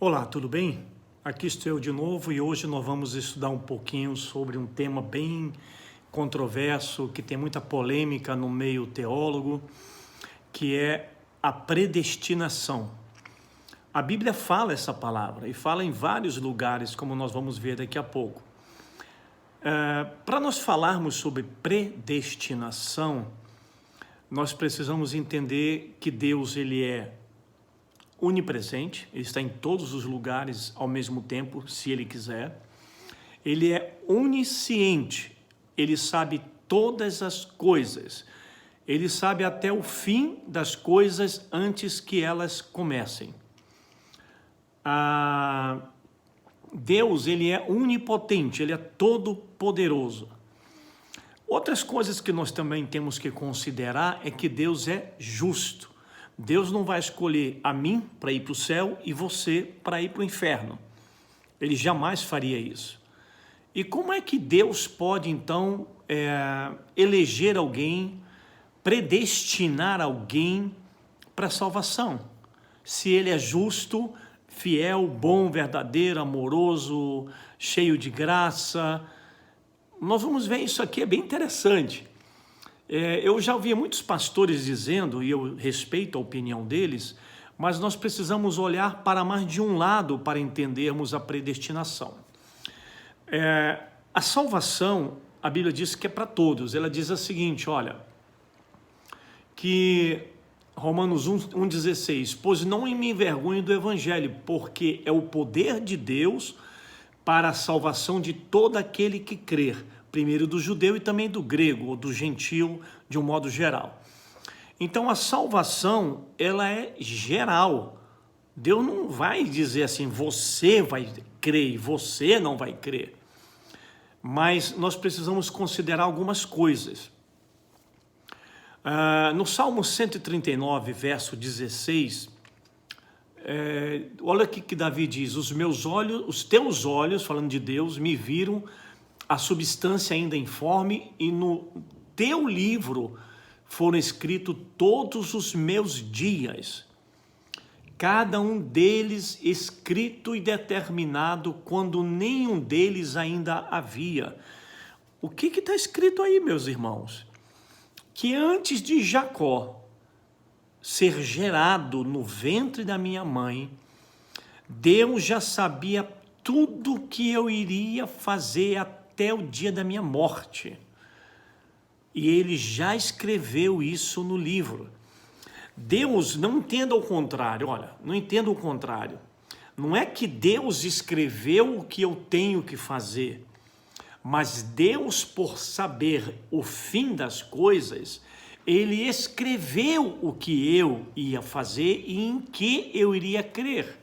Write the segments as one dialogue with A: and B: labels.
A: Olá, tudo bem? Aqui estou eu de novo e hoje nós vamos estudar um pouquinho sobre um tema bem controverso, que tem muita polêmica no meio teólogo, que é a predestinação. A Bíblia fala essa palavra e fala em vários lugares, como nós vamos ver daqui a pouco. Para nós falarmos sobre predestinação, nós precisamos entender que Deus ele é onipresente, ele está em todos os lugares ao mesmo tempo, se ele quiser. Ele é onisciente, ele sabe todas as coisas. Ele sabe até o fim das coisas antes que elas comecem. Deus, ele é onipotente, ele é todo poderoso. Outras coisas que nós também temos que considerar é que Deus é justo. Deus não vai escolher a mim para ir para o céu e você para ir para o inferno. Ele jamais faria isso. E como é que Deus pode, então, eleger alguém, predestinar alguém para a salvação? Se ele é justo, fiel, bom, verdadeiro, amoroso, cheio de graça. Nós vamos ver isso aqui, é bem interessante. Eu já ouvi muitos pastores dizendo, e eu respeito a opinião deles, mas nós precisamos olhar para mais de um lado para entendermos a predestinação. A salvação, a Bíblia diz que é para todos. Ela diz o seguinte, olha, que Romanos 1,16, pois não me envergonho do Evangelho, porque é o poder de Deus para a salvação de todo aquele que crer, primeiro do judeu e também do grego, ou do gentil, de um modo geral. Então, a salvação, ela é geral. Deus não vai dizer assim, você vai crer e você não vai crer. Mas nós precisamos considerar algumas coisas. No Salmo 139, verso 16, olha o que Davi diz, os teus olhos, falando de Deus, me viram a substância ainda informe, e no teu livro foram escritos todos os meus dias, cada um deles escrito e determinado, quando nenhum deles ainda havia. O que está escrito aí, meus irmãos? Que antes de Jacó ser gerado no ventre da minha mãe, Deus já sabia tudo que eu iria fazer até o dia da minha morte. E ele já escreveu isso no livro. Deus, não entenda o contrário, olha, não entenda o contrário. Não é que Deus escreveu o que eu tenho que fazer, mas Deus, por saber o fim das coisas, ele escreveu o que eu ia fazer e em que eu iria crer.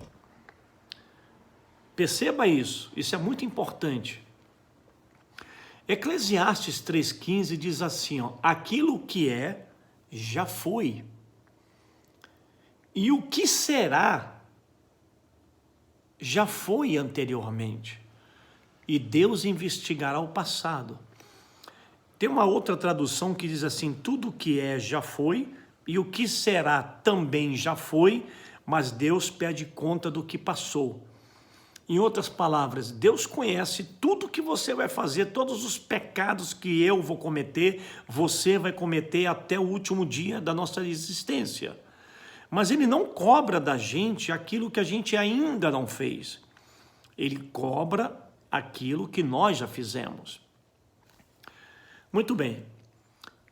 A: Perceba isso é muito importante. Eclesiastes 3,15 diz assim, ó, aquilo que é, já foi. E o que será, já foi anteriormente. E Deus investigará o passado. Tem uma outra tradução que diz assim, tudo que é, já foi, e o que será também já foi, mas Deus pede conta do que passou. Em outras palavras, Deus conhece tudo que você vai fazer, todos os pecados que eu vou cometer, você vai cometer até o último dia da nossa existência. Mas Ele não cobra da gente aquilo que a gente ainda não fez. Ele cobra aquilo que nós já fizemos. Muito bem.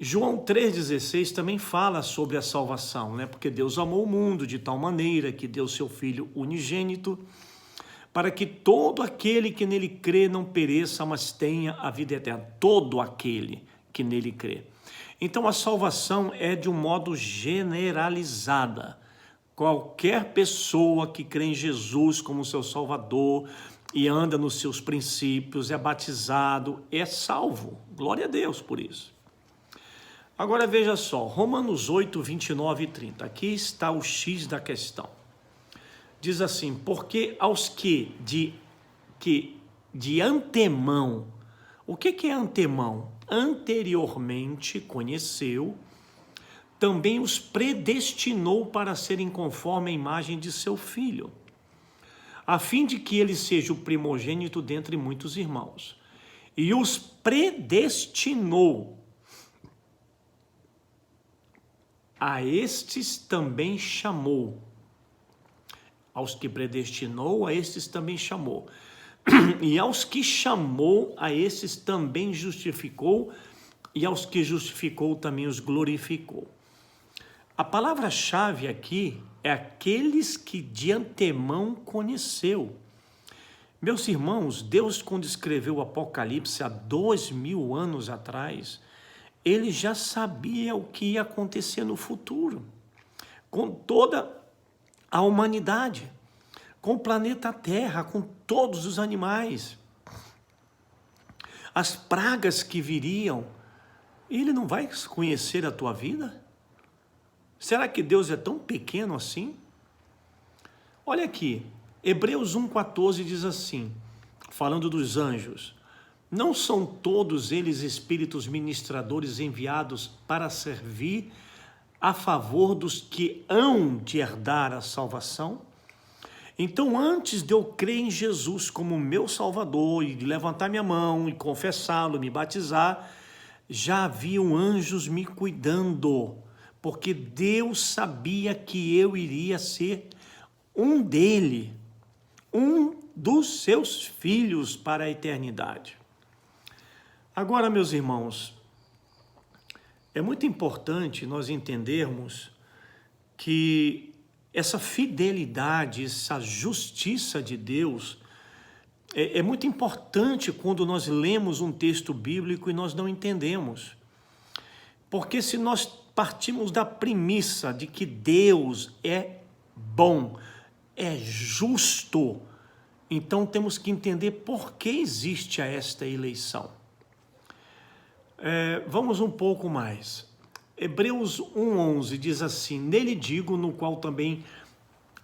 A: João 3,16 também fala sobre a salvação, né? Porque Deus amou o mundo de tal maneira que deu seu Filho unigênito, para que todo aquele que nele crê não pereça, mas tenha a vida eterna. Todo aquele que nele crê. Então a salvação é de um modo generalizada. Qualquer pessoa que crê em Jesus como seu Salvador e anda nos seus princípios, é batizado, é salvo. Glória a Deus por isso. Agora veja só, Romanos 8, 29 e 30. Aqui está o X da questão. Diz assim, porque aos que de antemão, o que é antemão? Anteriormente conheceu, também os predestinou para serem conforme a imagem de seu Filho, a fim de que ele seja o primogênito dentre muitos irmãos. E os predestinou. A estes também chamou. Aos que predestinou, a estes também chamou. E aos que chamou, a estes também justificou. E aos que justificou, também os glorificou. A palavra-chave aqui é aqueles que de antemão conheceu. Meus irmãos, Deus, quando escreveu o Apocalipse há 2000 anos atrás, ele já sabia o que ia acontecer no futuro, com toda a humanidade, com o planeta Terra, com todos os animais, as pragas que viriam. Ele não vai conhecer a tua vida? Será que Deus é tão pequeno assim? Olha aqui, Hebreus 1,14 diz assim, falando dos anjos: não são todos eles espíritos ministradores enviados para servir a favor dos que hão de herdar a salvação? Então, antes de eu crer em Jesus como meu Salvador e de levantar minha mão e confessá-lo, me batizar, já haviam anjos me cuidando, porque Deus sabia que eu iria ser um dele, um dos seus filhos para a eternidade. Agora, meus irmãos, é muito importante nós entendermos que essa fidelidade, essa justiça de Deus é muito importante quando nós lemos um texto bíblico e nós não entendemos. Porque se nós partimos da premissa de que Deus é bom, é justo, então temos que entender por que existe esta eleição. Vamos um pouco mais. Hebreus 1,11 diz assim: nele digo, no qual também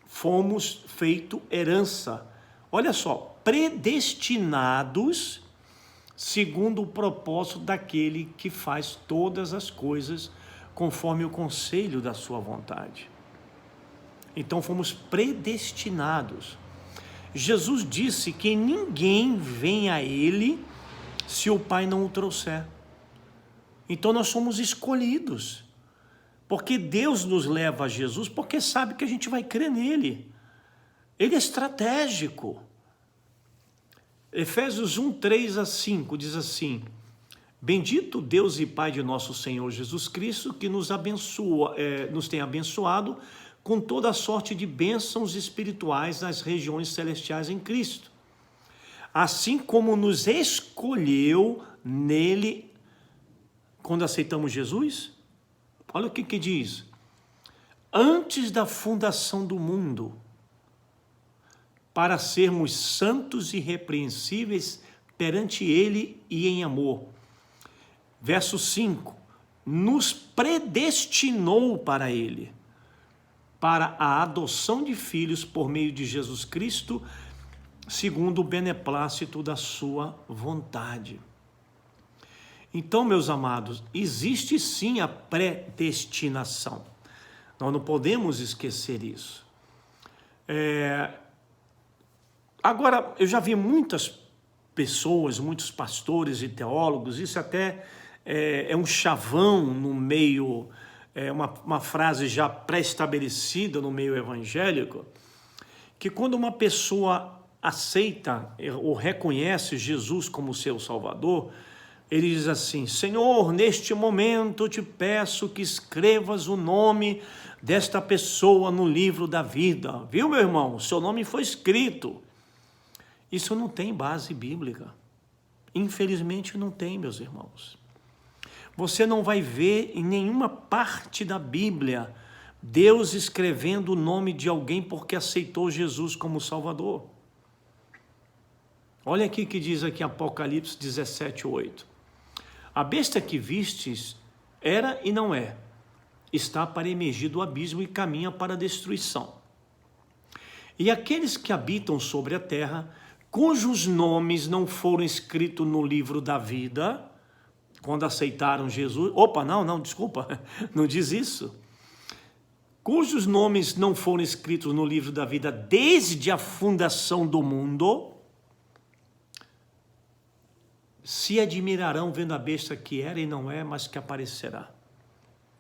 A: fomos feito herança. Olha só, predestinados segundo o propósito daquele que faz todas as coisas conforme o conselho da sua vontade. Então fomos predestinados. Jesus disse que ninguém vem a ele se o Pai não o trouxer. Então nós somos escolhidos, porque Deus nos leva a Jesus, porque sabe que a gente vai crer nele. Ele é estratégico. Efésios 1:3-5 diz assim: bendito Deus e Pai de nosso Senhor Jesus Cristo, que nos tem abençoado com toda a sorte de bênçãos espirituais nas regiões celestiais em Cristo, assim como nos escolheu nele quando aceitamos Jesus. Olha o que diz: antes da fundação do mundo, para sermos santos e irrepreensíveis perante ele e em amor. Verso 5, nos predestinou para ele, para a adoção de filhos por meio de Jesus Cristo, segundo o beneplácito da sua vontade. Então, meus amados, existe sim a predestinação. Nós não podemos esquecer isso. Agora, eu já vi muitas pessoas, muitos pastores e teólogos, isso até é um chavão no meio, uma frase já pré-estabelecida no meio evangélico, que quando uma pessoa aceita ou reconhece Jesus como seu Salvador, ele diz assim: Senhor, neste momento eu te peço que escrevas o nome desta pessoa no livro da vida. Viu, meu irmão? O seu nome foi escrito. Isso não tem base bíblica. Infelizmente não tem, meus irmãos. Você não vai ver em nenhuma parte da Bíblia Deus escrevendo o nome de alguém porque aceitou Jesus como Salvador. Olha aqui que diz aqui Apocalipse 17:8. A besta que vistes era e não é, está para emergir do abismo e caminha para a destruição. E aqueles que habitam sobre a terra, cujos nomes não foram escritos no livro da vida, quando aceitaram Jesus... Desculpa, não diz isso. cujos nomes não foram escritos no livro da vida desde a fundação do mundo, se admirarão vendo a besta que era e não é, mas que aparecerá.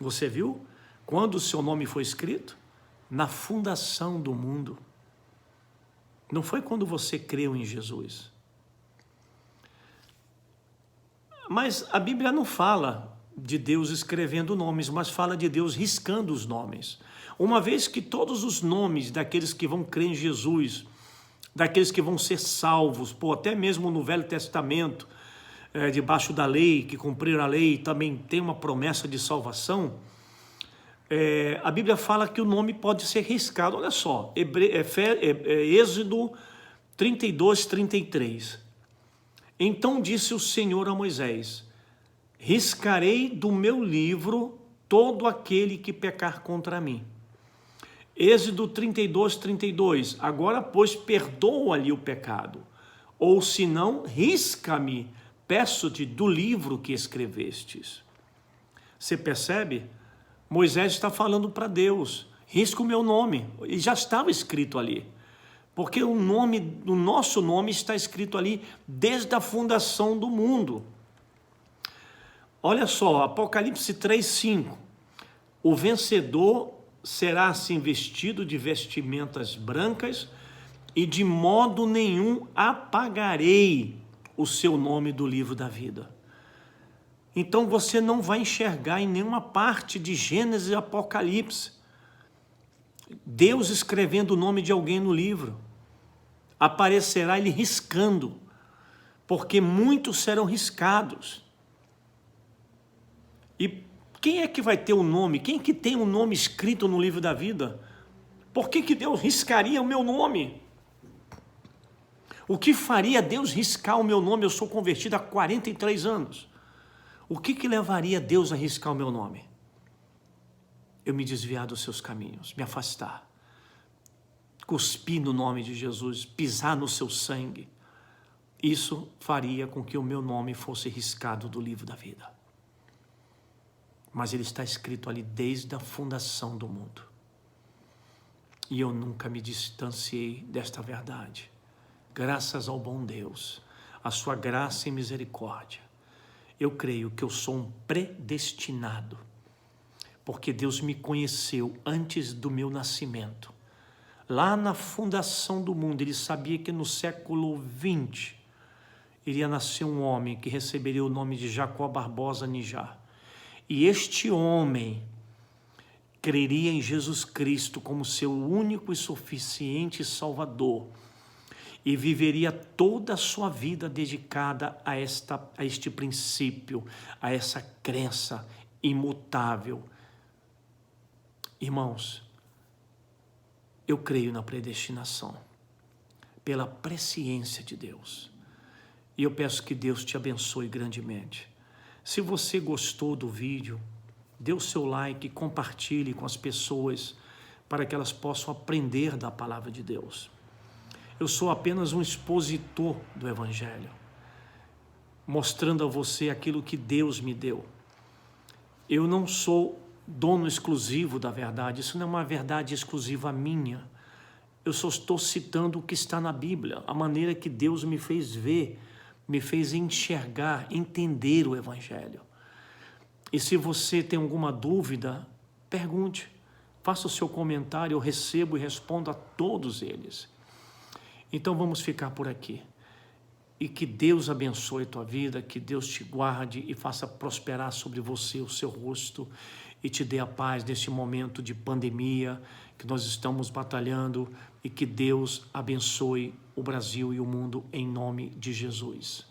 A: Você viu? Quando o seu nome foi escrito? Na fundação do mundo. Não foi quando você creu em Jesus. Mas a Bíblia não fala de Deus escrevendo nomes, mas fala de Deus riscando os nomes. Uma vez que todos os nomes daqueles que vão crer em Jesus, daqueles que vão ser salvos, até mesmo no Velho Testamento, debaixo da lei, que cumpriram a lei, também tem uma promessa de salvação, a Bíblia fala que o nome pode ser riscado. Olha só, Êxodo 32, 33. Então disse o Senhor a Moisés: riscarei do meu livro todo aquele que pecar contra mim. Êxodo 32, 32. Agora, pois, perdoa-lhe o pecado, ou se não, risca-me, peço-te, do livro que escrevestes. Você percebe? Moisés está falando para Deus: risca o meu nome. E já estava escrito ali. Porque o nosso nome está escrito ali desde a fundação do mundo. Olha só, Apocalipse 3:5. O vencedor será assim vestido de vestimentas brancas, e de modo nenhum apagarei o seu nome do livro da vida. Então você não vai enxergar em nenhuma parte de Gênesis e Apocalipse Deus escrevendo o nome de alguém no livro. Aparecerá ele riscando, porque muitos serão riscados. E quem é que vai ter o nome? Quem é que tem o nome escrito no livro da vida? Por que Deus riscaria o meu nome? O que faria Deus riscar o meu nome? Eu sou convertido há 43 anos. O que levaria Deus a riscar o meu nome? Eu me desviar dos seus caminhos, me afastar, cuspir no nome de Jesus, pisar no seu sangue. Isso faria com que o meu nome fosse riscado do livro da vida. Mas ele está escrito ali desde a fundação do mundo. E eu nunca me distanciei desta verdade. Graças ao bom Deus, a sua graça e misericórdia, eu creio que eu sou um predestinado, porque Deus me conheceu antes do meu nascimento. Lá na fundação do mundo, ele sabia que no século XX iria nascer um homem que receberia o nome de Jacó Barbosa Nijá. E este homem creria em Jesus Cristo como seu único e suficiente Salvador, e viveria toda a sua vida dedicada a este princípio, a essa crença imutável. Irmãos, eu creio na predestinação, pela presciência de Deus. E eu peço que Deus te abençoe grandemente. Se você gostou do vídeo, dê o seu like, compartilhe com as pessoas, para que elas possam aprender da palavra de Deus. Eu sou apenas um expositor do Evangelho, mostrando a você aquilo que Deus me deu. Eu não sou dono exclusivo da verdade, isso não é uma verdade exclusiva minha. Eu só estou citando o que está na Bíblia, a maneira que Deus me fez ver, me fez enxergar, entender o Evangelho. E se você tem alguma dúvida, pergunte, faça o seu comentário, eu recebo e respondo a todos eles. Então vamos ficar por aqui. E que Deus abençoe a tua vida, que Deus te guarde e faça prosperar sobre você o seu rosto e te dê a paz neste momento de pandemia que nós estamos batalhando, e que Deus abençoe o Brasil e o mundo em nome de Jesus.